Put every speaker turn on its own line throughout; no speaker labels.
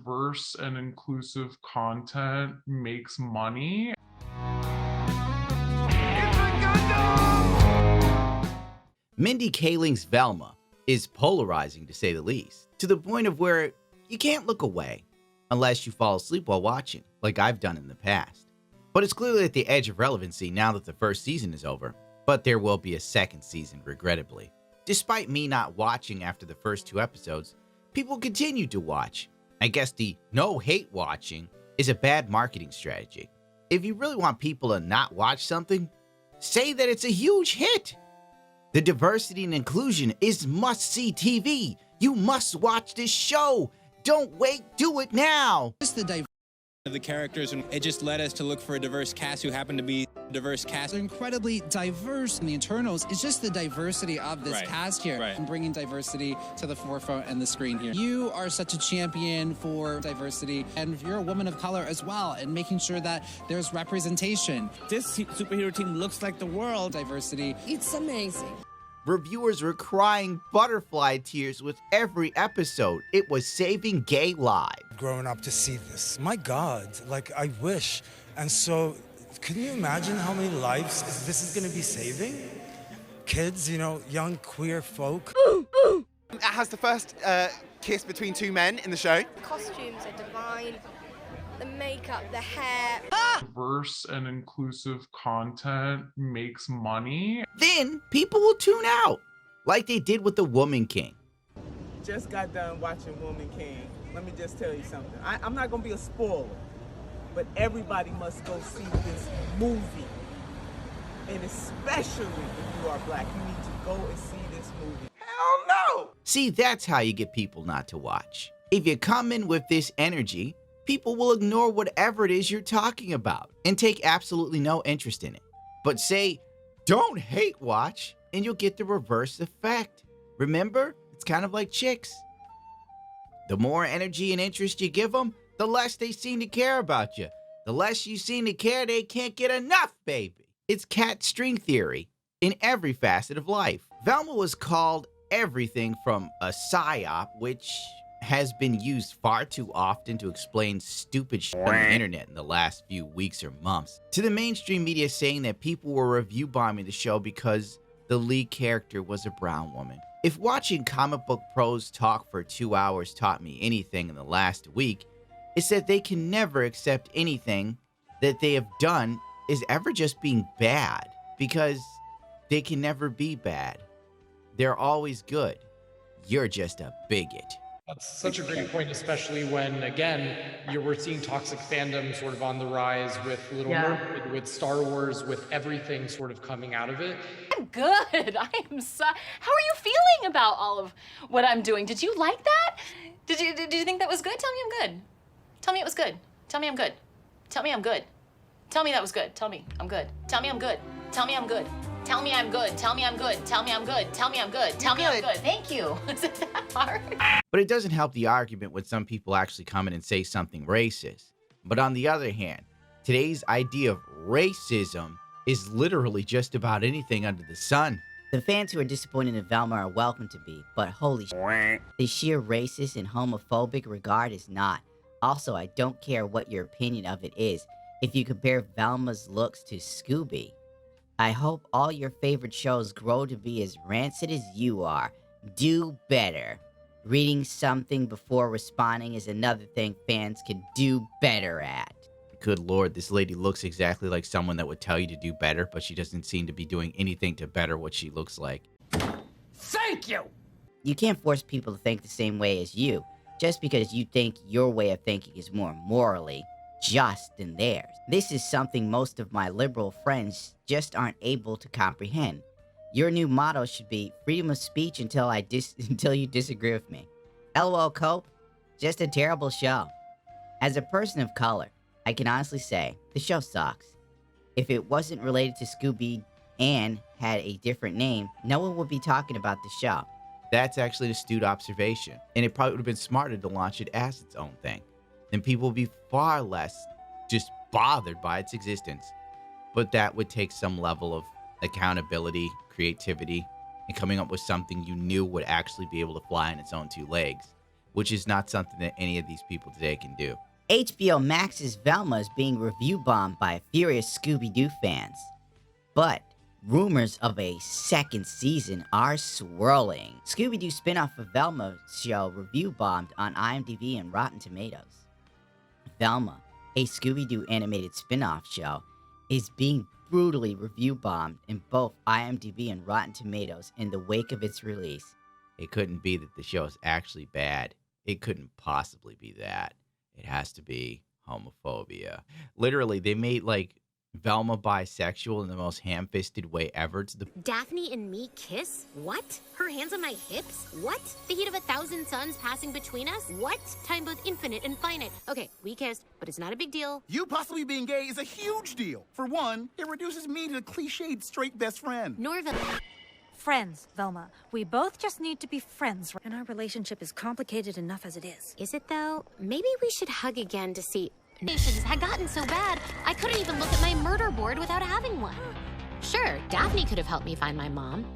diverse and inclusive content makes money.
Mindy Kaling's Velma is polarizing, to say the least, to the point of where you can't look away unless you fall asleep while watching, like I've done in the past. But it's clearly at the edge of relevancy now that the first season is over, but there will be a second season, regrettably. Despite me not watching after the first 2 episodes, people continue to watch. I guess the no hate watching is a bad marketing strategy. If you really want people to not watch something, say that it's a huge hit. The diversity and inclusion is must-see TV. You must watch this show. Don't wait, do it now.
Just the diversity of the characters, and it just led us to look for a diverse cast who happened to be a diverse cast.
They're incredibly diverse in the internals. It's just the diversity of this cast here and bringing diversity to the forefront and the screen here. You are such a champion for diversity, and you're a woman of color as well, and making sure that there's representation.
This superhero team looks like the world.
Diversity.
It's amazing.
Reviewers were crying butterfly tears with every episode. It was saving gay lives.
Growing up to see this, my God, like I wish. And so, can you imagine how many lives this is going to be saving? Kids, you know, young queer folk.
It has the first kiss between 2 men in the show.
The costumes are divine. The makeup, the hair.
Diverse and inclusive content makes money.
Then people will tune out, like they did with The Woman King.
Just got done watching Woman King. Let me just tell you something. I'm not going to be a spoiler, but everybody must go see this movie. And especially if you are black, you need to go and see this movie.
Hell no!
See, that's how you get people not to watch. If you come in with this energy, people will ignore whatever it is you're talking about and take absolutely no interest in it. But say, don't hate watch, and you'll get the reverse effect. Remember, it's kind of like chicks. The more energy and interest you give them, the less they seem to care about you. The less you seem to care, they can't get enough, baby. It's cat string theory in every facet of life. Velma was called everything from a psyop, which has been used far too often to explain stupid shit on the internet in the last few weeks or months, to the mainstream media saying that people were review bombing the show because the lead character was a brown woman. If watching comic book pros talk for 2 hours taught me anything in the last week, it's that they can never accept anything that they have done is ever just being bad, because they can never be bad. They're always good. You're just a bigot.
That's such a great point, especially when, again, we're seeing toxic fandom sort of on the rise with Little Mermaid, with Star Wars, with everything sort of coming out of it.
I'm good. I am so. How are you feeling about all of what I'm doing? Did you like that? Did you think that was good? Tell me I'm good. Tell me it was good. Tell me I'm good. Tell me I'm good. Tell me that was good. Tell me I'm good. Tell me I'm good. Tell me I'm good. Tell me I'm good. Tell me I'm good. Tell me I'm good. Tell me I'm good. Tell me I'm good. Thank you. Is it that hard?
But it doesn't help the argument when some people actually come in and say something racist. But on the other hand, today's idea of racism is literally just about anything under the sun.
The fans who are disappointed in Velma are welcome to be, but holy shit, the sheer racist and homophobic regard is not. Also, I don't care what your opinion of it is. If you compare Velma's looks to Scooby, I hope all your favorite shows grow to be as rancid as you are. Do better. Reading something before responding is another thing fans can do better at.
Good Lord, this lady looks exactly like someone that would tell you to do better, but she doesn't seem to be doing anything to better what she looks like.
Thank you! You can't force people to think the same way as you, just because you think your way of thinking is more morally just than theirs. This is something most of my liberal friends just aren't able to comprehend. Your new motto should be freedom of speech until you disagree with me. LOL Cope, just a terrible show. As a person of color, I can honestly say the show sucks. If it wasn't related to Scooby and had a different name, no one would be talking about the show.
That's actually an astute observation, and it probably would have been smarter to launch it as its own thing. Then people would be far less just bothered by its existence. But that would take some level of accountability, creativity, and coming up with something you knew would actually be able to fly on its own 2 legs. which is not something that any of these people today can do.
HBO Max's Velma is being review bombed by furious Scooby-Doo fans. But rumors of a second season are swirling. Scooby-Doo spin-off of Velma show review bombed on IMDb and Rotten Tomatoes. Velma, a Scooby-Doo animated spin-off show, is being brutally review bombed in both IMDb and Rotten Tomatoes in the wake of its release.
It couldn't be that the show is actually bad. It couldn't possibly be that. It has to be homophobia. Literally, they made like Velma bisexual in the most ham-fisted way ever. To the
Daphne and me kiss? What? Her hands on my hips? What? The heat of 1,000 suns passing between us? What? Time both infinite and finite. Okay, we kissed, but it's not a big deal.
You possibly being gay is a huge deal. For one, it reduces me to a cliched straight best friend.
Norville.
Friends, Velma. We both just need to be friends, and our relationship is complicated enough as it is.
Is it though? Maybe we should hug again to see. Nations had gotten so bad, I couldn't even look at my murder board without having one. Sure, Daphne could have helped me find my mom.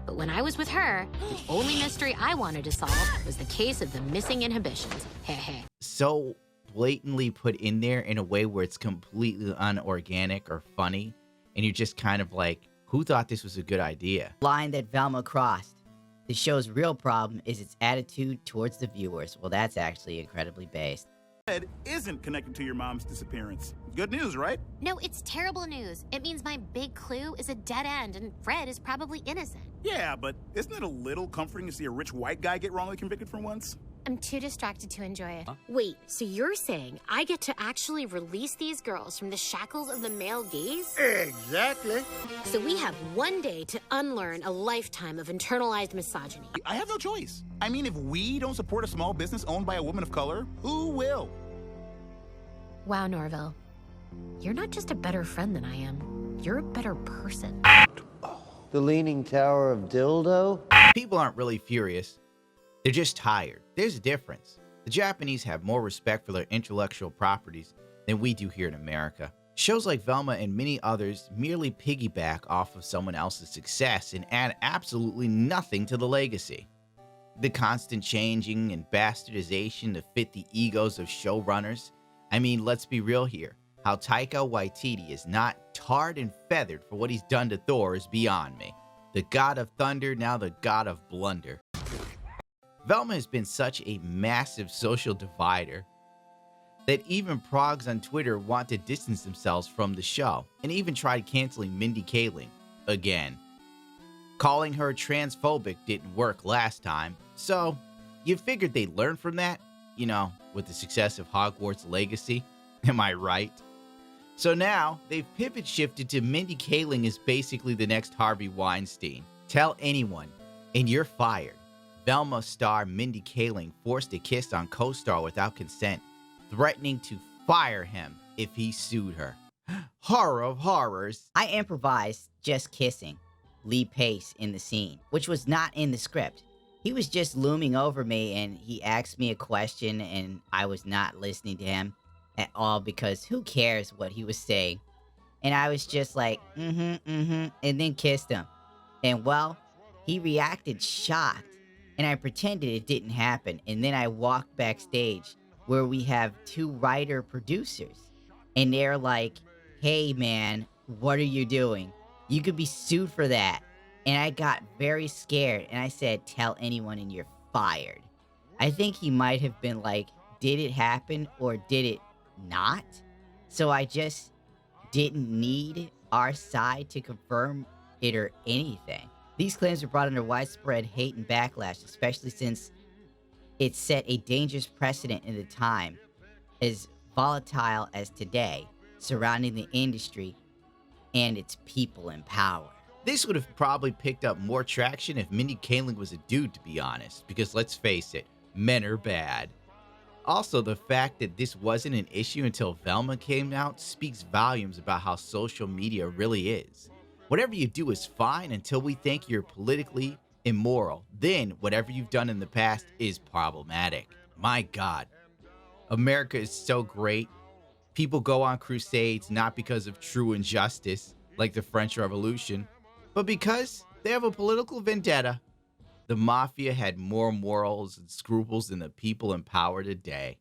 But when I was with her, the only mystery I wanted to solve was the case of the missing inhibitions. Heh.
So blatantly put in there in a way where it's completely unorganic or funny, and you're just kind of like, who thought this was a good idea?
Line that Velma crossed. The show's real problem is its attitude towards the viewers. Well, that's actually incredibly based.
Fred isn't connected to your mom's disappearance. Good news, right?
No, it's terrible news. It means my big clue is a dead end, and Fred is probably innocent.
Yeah, but isn't it a little comforting to see a rich white guy get wrongly convicted for once?
I'm too distracted to enjoy it. Huh? Wait, so you're saying I get to actually release these girls from the shackles of the male gaze?
Exactly.
So we have one day to unlearn a lifetime of internalized misogyny.
I have no choice. I mean, if we don't support a small business owned by a woman of color, who will?
Wow, Norville. You're not just a better friend than I am. You're a better person.
The Leaning Tower of Dildo?
People aren't really furious. They're just tired. There's a difference. The Japanese have more respect for their intellectual properties than we do here in America. Shows like Velma and many others merely piggyback off of someone else's success and add absolutely nothing to the legacy. The constant changing and bastardization to fit the egos of showrunners. I mean, let's be real here. How Taika Waititi is not tarred and feathered for what he's done to Thor is beyond me. The god of thunder, now the god of blunder. Velma has been such a massive social divider that even progs on Twitter want to distance themselves from the show and even tried canceling Mindy Kaling again. Calling her transphobic didn't work last time, so you figured they'd learn from that, you know, with the success of Hogwarts Legacy. Am I right? So now they've pivot shifted to Mindy Kaling is basically the next Harvey Weinstein. Tell anyone and you're fired. Velma star Mindy Kaling forced a kiss on co-star without consent, threatening to fire him if he sued her. Horror of horrors.
I improvised just kissing Lee Pace in the scene, which was not in the script. He was just looming over me and he asked me a question and I was not listening to him at all because who cares what he was saying. And I was just like, and then kissed him. And well, he reacted shocked. And I pretended it didn't happen. And then I walked backstage where we have two writer producers. And they're like, hey man, what are you doing? You could be sued for that. And I got very scared. And I said, tell anyone and you're fired. I think he might have been like, did it happen or did it not? So I just didn't need our side to confirm it or anything. These claims were brought under widespread hate and backlash, especially since it set a dangerous precedent in the time as volatile as today surrounding the industry and its people in power.
This would have probably picked up more traction if Mindy Kaling was a dude, to be honest, because let's face it, men are bad. Also, the fact that this wasn't an issue until Velma came out speaks volumes about how social media really is. Whatever you do is fine until we think you're politically immoral. Then, whatever you've done in the past is problematic. My God. America is so great. People go on crusades not because of true injustice, like the French Revolution, but because they have a political vendetta. The mafia had more morals and scruples than the people in power today.